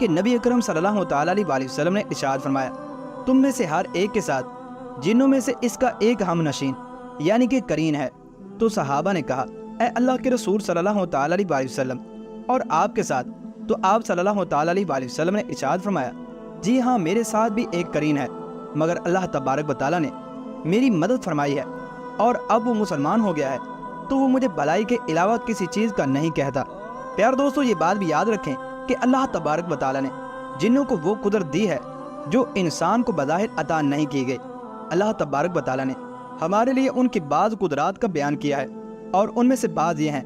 کہ نبی اکرم صلی اللہ تعالیٰ علیہ وسلم نے ارشاد فرمایا، تم میں سے ہر ایک کے ساتھ جنوں میں سے اس کا ایک ہم نشین یعنی کہ قرین ہے۔ تو صحابہ نے کہا، اے اللہ کے رسول صلی اللہ تعالیٰ علیہ وسلم، اور آپ کے ساتھ؟ تو آپ صلی اللہ تعالیٰ علیہ وسلم نے ارشاد فرمایا، جی ہاں میرے ساتھ بھی ایک قرین ہے، مگر اللہ تبارک و تعالیٰ نے میری مدد فرمائی ہے اور اب وہ مسلمان ہو گیا ہے، تو وہ مجھے بھلائی کے علاوہ کسی چیز کا نہیں کہتا۔ پیار دوستو، یہ بات بھی یاد رکھیں کہ اللہ تبارک و تعالیٰ نے جنوں کو وہ قدرت دی ہے جو انسان کو بظاہر عطا نہیں کی گئی۔ اللہ تبارک و تعالیٰ نے ہمارے لیے ان کی بعض قدرات کا بیان کیا ہے، اور ان میں سے بعض یہ ہیں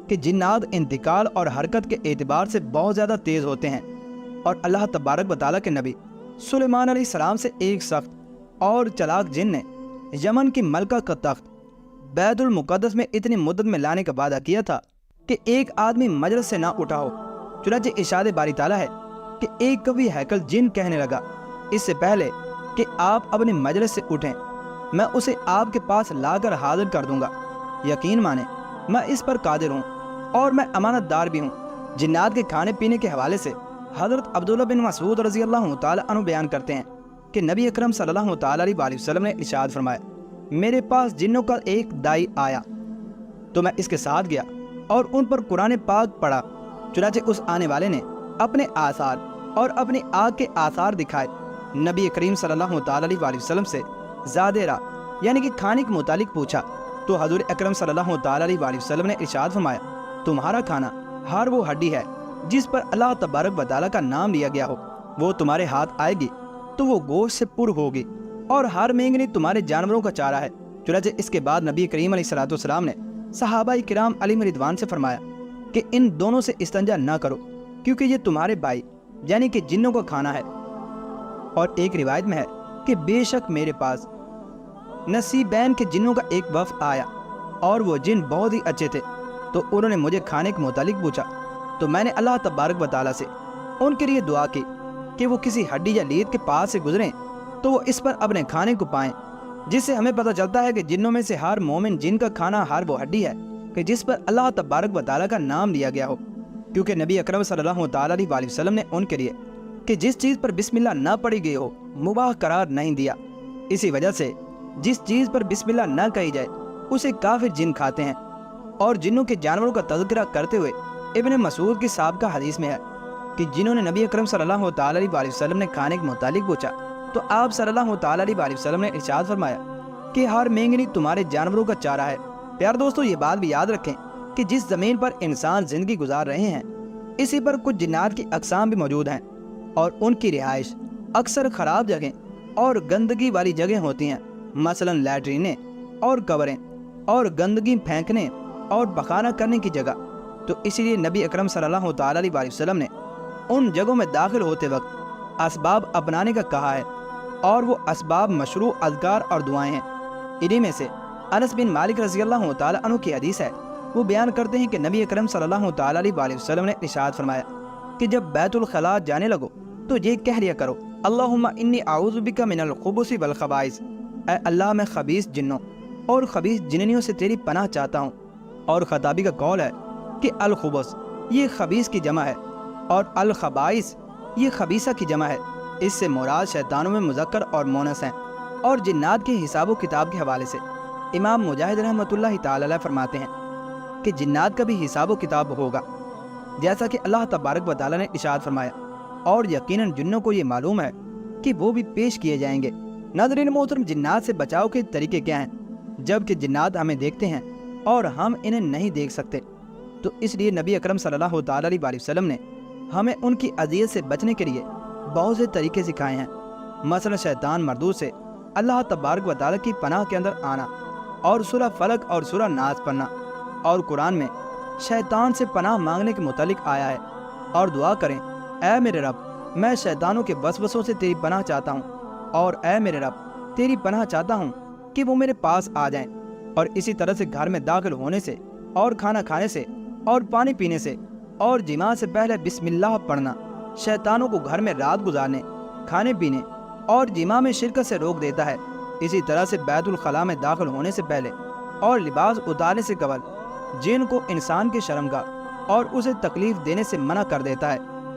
کہ جنات انتقال اور حرکت کے اعتبار سے بہت زیادہ تیز ہوتے ہیں، اور اللہ تبارک و تعالیٰ کے نبی سلیمان علیہ السلام سے ایک سخت اور چلاک جن نے یمن کی ملکہ کا تخت بیت المقدس میں اتنی مدت میں لانے کا وعدہ کیا تھا کہ ایک آدمی مجلس سے نہ اٹھا ہو۔ چنانچہ ارشاد باری تعالیٰ ہے کہ ایک کبھی ہیکل جن کہنے لگا، اس سے پہلے کہ آپ اپنے مجلس سے اٹھیں میں اسے آپ کے پاس لا کر حاضر کر دوں گا، یقین مانیں میں اس پر قادر ہوں اور میں امانت دار بھی ہوں۔ جنات کے کھانے پینے کے حوالے سے حضرت عبداللہ بن مسعود رضی اللہ تعالیٰ عنہ بیان کرتے ہیں کہ نبی اکرم صلی اللہ تعالیٰ علیہ وسلم نے ارشاد فرمایا، میرے پاس جنوں کا ایک دائی آیا تو میں اس کے ساتھ گیا اور ان پر قرآن پاک پڑھا۔ چنانچہ اس آنے والے نے اپنے آثار اور اپنی آگ کے آثار دکھائے۔ نبی کریم صلی اللہ تعالیٰ علیہ وسلم سے زادہ راہ یعنی کہ کھانے کے متعلق پوچھا تو حضور اکرم صلی اللہ تعالیٰ علیہ وسلم نے ارشاد فرمایا، تمہارا کھانا ہر وہ ہڈی ہے جس پر اللہ تبارک و تعالیٰ کا نام لیا گیا ہو، وہ تمہارے ہاتھ آئے گی تو وہ گوشت سے پر ہوگی، اور ہر مینگنی تمہارے جانوروں کا چارہ ہے۔ چنانچہ اس کے بعد نبی کریم علیہ السلام نے صحابہ کرام علیہ رضوان سے فرمایا کہ ان دونوں سے استنجا نہ کرو، کیونکہ یہ تمہارے بھائی یعنی کہ جنوں کا کھانا ہے۔ اور ایک روایت میں ہے کہ بے شک میرے پاس نصیبین کے جنوں کا ایک وفد آیا اور وہ جن بہت ہی اچھے تھے، تو انہوں نے مجھے کھانے کے متعلق پوچھا تو میں نے اللہ تبارک و تعالیٰ سے ان کے لیے دعا کی کہ وہ کسی ہڈی یا لید کے پاس سے گزریں تو وہ اس پر اپنے کھانے کو پائیں، جس سے ہمیں پتہ چلتا ہے کہ جنوں میں سے ہر مومن جن کا کھانا ہر وہ ہڈی ہے کہ جس پر اللہ تبارک و تعالیٰ کا نام لیا گیا ہو، کیونکہ نبی اکرم صلی اللہ تعالیٰ علیہ وسلم نے ان کے لیے کہ جس چیز پر بسم اللہ نہ پڑھی گئی ہو مباح قرار نہیں دیا۔ اسی وجہ سے جس چیز پر بسم اللہ نہ کہی جائے اسے کافر جن کھاتے ہیں۔ اور جنوں کے جانوروں کا تذکرہ کرتے ہوئے ابن مسعود کی سابقہ حدیث میں ہے کہ جنہوں نے نبی اکرم صلی اللہ تعالیٰ علیہ وسلم نے کھانے کے متعلق پوچھا تو آپ صلی اللہ تعالیٰ علیہ وسلم نے ارشاد فرمایا کہ ہر مینگنی تمہارے جانوروں کا چارہ ہے۔ پیار دوستو، یہ بات بھی یاد رکھیں کہ جس زمین پر انسان زندگی گزار رہے ہیں اسی پر کچھ جنات کی اقسام بھی موجود ہیں، اور ان کی رہائش اکثر خراب جگہیں اور گندگی والی جگہیں ہوتی ہیں، مثلا لیٹرینیں اور قبریں اور گندگی پھینکنے اور پخانہ کرنے کی جگہ۔ تو اسی لیے نبی اکرم صلی اللہ تعالیٰ علیہ وسلم نے ان جگہوں میں داخل ہوتے وقت اسباب اپنانے کا کہا ہے، اور وہ اسباب مشروع اذکار اور دعائیں ہیں۔ انہی میں سے انس بن مالک رضی اللہ تعالیٰ عنہ کی حدیث ہے، وہ بیان کرتے ہیں کہ نبی اکرم صلی اللہ تعالیٰ علیہ وسلم نے ارشاد فرمایا کہ جب بیت الخلاء جانے لگو تو یہ کہہ لیا کرو، اللہم انی اعوذ بک من الخبث والخبائث، اے اللہ میں خبیث جنوں اور خبیث جننیوں سے تیری پناہ چاہتا ہوں۔ اور خطابی کا قول ہے کہ الخبث یہ خبیث کی جمع ہے اور الخبائث یہ خبیثہ کی جمع ہے، اس سے مراد شیطانوں میں مذکر اور مونس ہیں۔ اور جنات کے حساب و کتاب کے حوالے سے امام مجاہد رحمۃ اللہ تعالی علیہ فرماتے ہیں کہ جنات کا بھی حساب و کتاب ہوگا، جیسا کہ اللہ تبارک و تعالیٰ نے ارشاد فرمایا، اور یقیناً جنوں کو یہ معلوم ہے کہ وہ بھی پیش کیے جائیں گے۔ ناظرین محترم، جنات سے بچاؤ کے طریقے کیا ہیں؟ جبکہ جنات ہمیں دیکھتے ہیں اور ہم انہیں نہیں دیکھ سکتے، تو اس لیے نبی اکرم صلی اللہ تعالیٰ علیہ وسلم نے ہمیں ان کی اذیت سے بچنے کے لیے بہت سے طریقے سکھائے ہیں، مثلا شیطان مردود سے اللہ تبارک و تعالیٰ کی پناہ کے اندر آنا، اور سورہ فلق اور سورہ ناس پڑھنا، اور قرآن میں شیطان سے پناہ مانگنے کے متعلق آیا ہے، اور دعا کریں، اے میرے رب میں شیطانوں کے وسوسوں سے تیری پناہ چاہتا ہوں، اور اے میرے رب تیری پناہ چاہتا ہوں کہ وہ میرے پاس آ جائیں۔ اور اسی طرح سے گھر میں داخل ہونے سے اور کھانا کھانے سے اور پانی پینے سے اور جماع سے پہلے بسم اللہ پڑھنا شیطانوں کو گھر میں رات گزارنے، کھانے پینے اور جماع میں شرکت سے روک دیتا ہے۔ اسی طرح سے بیت الخلاء میں داخل ہونے سے پہلے اور لباس اتارنے سے قبل جن کو انسان کے شرمگاہ اور اسے تکلیف دینے سے منع کر دیتا ہے۔